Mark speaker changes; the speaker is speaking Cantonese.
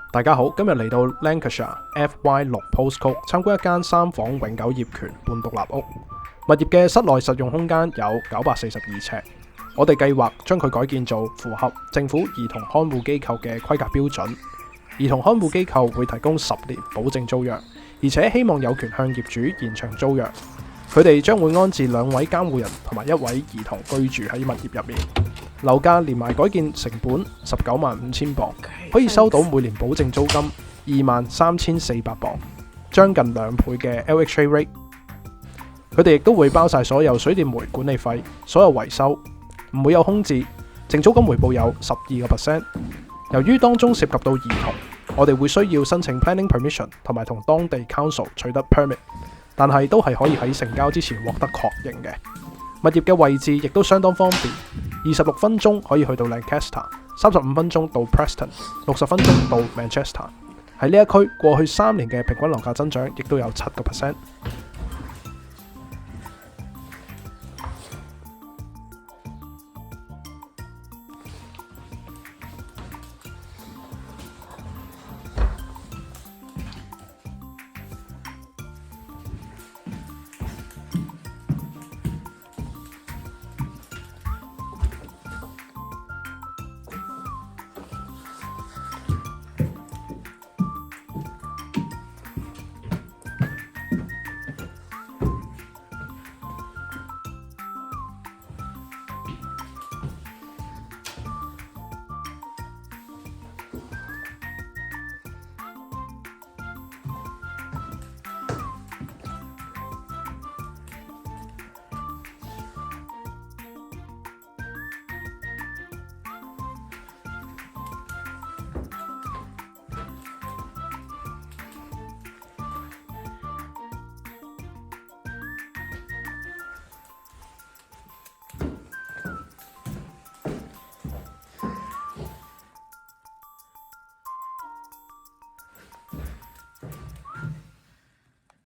Speaker 1: 大家好，今日嚟到 Lancashire FY6 postcode 參觀一間3房永久業權半獨立屋。物業嘅室內實用空間有942尺。我哋計劃將佢改建做符合政府兒童看護機構嘅規格標準。兒童看護機構會提供10年保證租約，而且希望有權向業主延長租約。佢哋將會安置2位監護人同埋1位兒童居住喺物業入面。樓價連埋改建成本195000鎊，可以收到每年保證租金23400鎊，將近2倍嘅 LHA rate。佢哋亦都會包晒所有水電煤管理費、所有維修，唔會有空置，淨租金回報有12%。由於當中涉及到兒童，我哋會需要申請 planning permission 同埋同當地 council 取得 permit， 但係都係可以喺成交之前獲得確認嘅。物業嘅位置亦都相當方便，26分鐘可以去到 Lancaster， 35分鐘到 Preston， 60分鐘到 Manchester。喺呢一區過去3年嘅平均樓價增長亦都有7%。